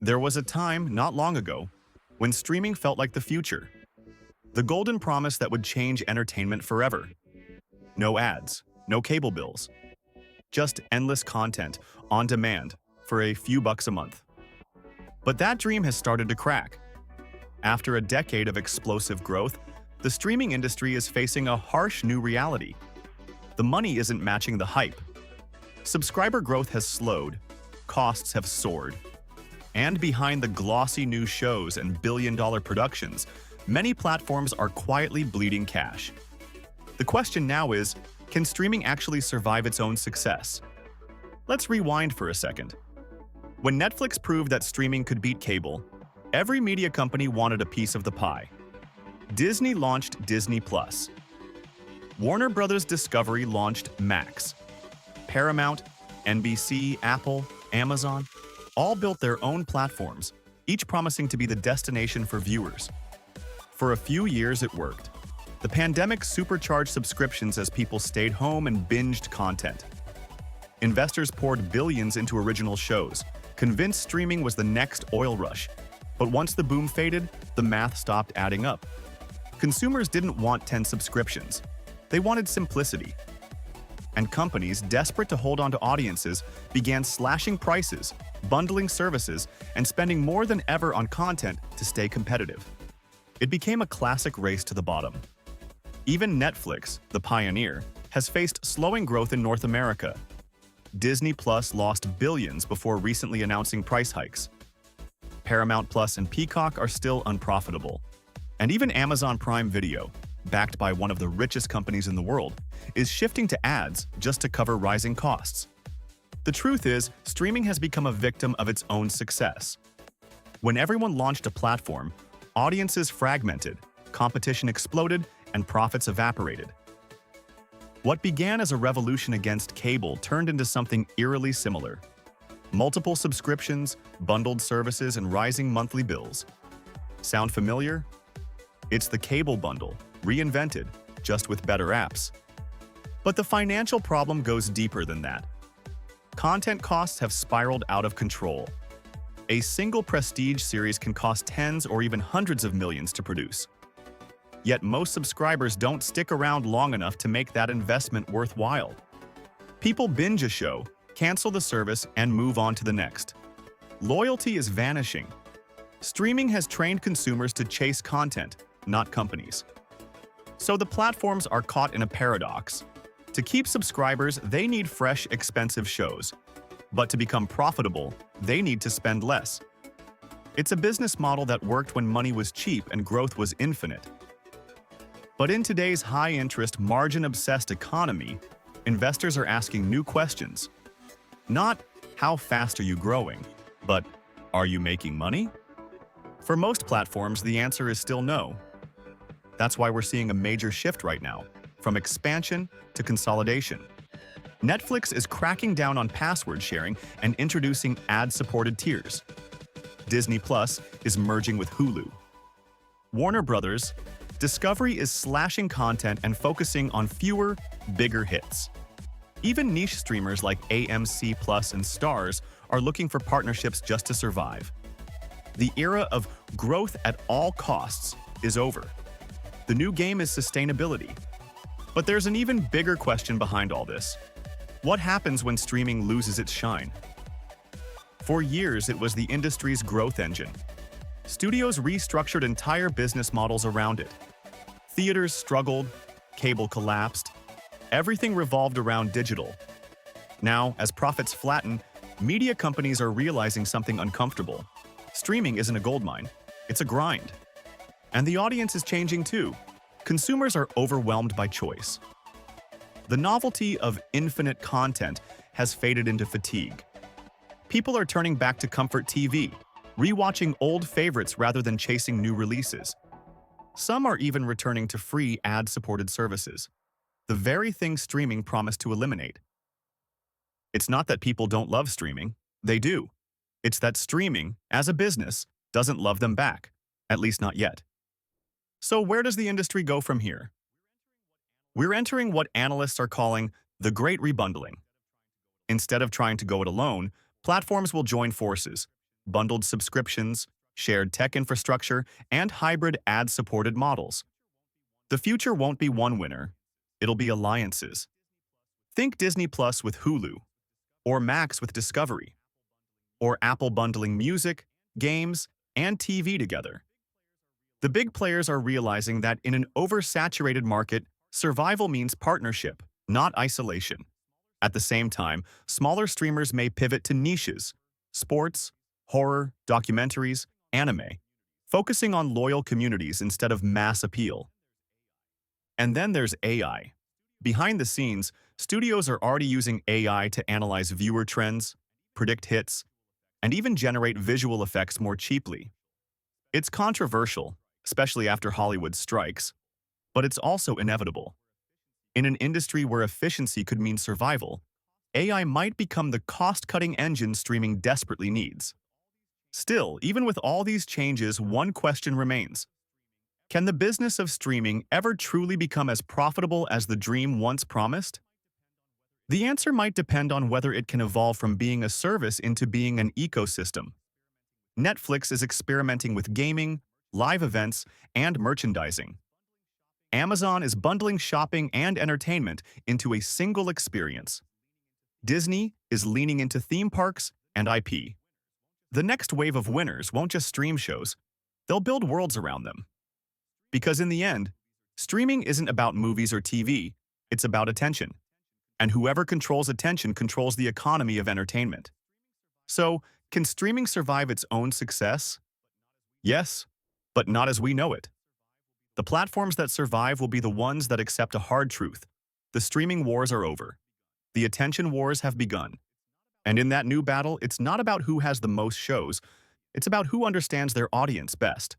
There was a time, not long ago, when streaming felt like the future. The golden promise that would change entertainment forever. No ads, no cable bills, just endless content on demand for a few bucks a month. But that dream has started to crack. After a decade of explosive growth, the streaming industry is facing a harsh new reality. The money isn't matching the hype. Subscriber growth has slowed, costs have soared, and behind the glossy new shows and billion-dollar productions, many platforms are quietly bleeding cash. The question now is, can streaming actually survive its own success? Let's rewind for a second. When Netflix proved that streaming could beat cable, every media company wanted a piece of the pie. Disney launched Disney+. Warner Bros. Discovery launched Max. Paramount, NBC, Apple, Amazon, all built their own platforms, each promising to be the destination for viewers. For a few years it worked. The pandemic supercharged subscriptions as people stayed home and binged content. Investors poured billions into original shows, convinced streaming was the next oil rush. But once the boom faded, the math stopped adding up. Consumers didn't want 10 subscriptions. They wanted simplicity. And companies, desperate to hold on to audiences, began slashing prices, bundling services, and spending more than ever on content to stay competitive. It became a classic race to the bottom. Even Netflix, the pioneer, has faced slowing growth in North America. Disney Plus lost billions before recently announcing price hikes. Paramount Plus and Peacock are still unprofitable. And even Amazon Prime Video, backed by one of the richest companies in the world, is shifting to ads just to cover rising costs. The truth is, streaming has become a victim of its own success. When everyone launched a platform, audiences fragmented, competition exploded, and profits evaporated. What began as a revolution against cable turned into something eerily similar. Multiple subscriptions, bundled services, and rising monthly bills. Sound familiar? It's the cable bundle, reinvented, just with better apps. But the financial problem goes deeper than that. Content costs have spiraled out of control. A single prestige series can cost tens or even hundreds of millions to produce. Yet most subscribers don't stick around long enough to make that investment worthwhile. People binge a show, cancel the service, and move on to the next. Loyalty is vanishing. Streaming has trained consumers to chase content, not companies. So the platforms are caught in a paradox. To keep subscribers, they need fresh, expensive shows. But to become profitable, they need to spend less. It's a business model that worked when money was cheap and growth was infinite. But in today's high-interest, margin-obsessed economy, investors are asking new questions. Not, how fast are you growing? But, are you making money? For most platforms, the answer is still no. That's why we're seeing a major shift right now, from expansion to consolidation. Netflix is cracking down on password sharing and introducing ad-supported tiers. Disney Plus is merging with Hulu. Warner Bros. Discovery is slashing content and focusing on fewer, bigger hits. Even niche streamers like AMC Plus and Starz are looking for partnerships just to survive. The era of growth at all costs is over. The new game is sustainability. But there's an even bigger question behind all this. What happens when streaming loses its shine? For years, it was the industry's growth engine. Studios restructured entire business models around it. Theaters struggled, cable collapsed, everything revolved around digital. Now, as profits flatten, media companies are realizing something uncomfortable. Streaming isn't a goldmine, it's a grind. And the audience is changing too. Consumers are overwhelmed by choice. The novelty of infinite content has faded into fatigue. People are turning back to comfort TV, rewatching old favorites rather than chasing new releases. Some are even returning to free ad-supported services, the very thing streaming promised to eliminate. It's not that people don't love streaming, they do. It's that streaming, as a business, doesn't love them back, at least not yet. So where does the industry go from here? We're entering what analysts are calling the Great Rebundling. Instead of trying to go it alone, platforms will join forces, bundled subscriptions, shared tech infrastructure, and hybrid ad-supported models. The future won't be one winner. It'll be alliances. Think Disney Plus with Hulu, or Max with Discovery, or Apple bundling music, games, and TV together. The big players are realizing that in an oversaturated market, survival means partnership, not isolation. At the same time, smaller streamers may pivot to niches, sports, horror, documentaries, anime, focusing on loyal communities instead of mass appeal. And then there's AI. Behind the scenes, studios are already using AI to analyze viewer trends, predict hits, and even generate visual effects more cheaply. It's controversial, especially after Hollywood strikes, but it's also inevitable. In an industry where efficiency could mean survival, AI might become the cost-cutting engine streaming desperately needs. Still, even with all these changes, one question remains. Can the business of streaming ever truly become as profitable as the dream once promised? The answer might depend on whether it can evolve from being a service into being an ecosystem. Netflix is experimenting with gaming, live events, and merchandising. Amazon is bundling shopping and entertainment into a single experience. Disney is leaning into theme parks and IP. The next wave of winners won't just stream shows, they'll build worlds around them. Because in the end, streaming isn't about movies or TV, it's about attention. And whoever controls attention controls the economy of entertainment. So, can streaming survive its own success? Yes, but not as we know it. The platforms that survive will be the ones that accept a hard truth. The streaming wars are over. The attention wars have begun. And in that new battle, it's not about who has the most shows, it's about who understands their audience best.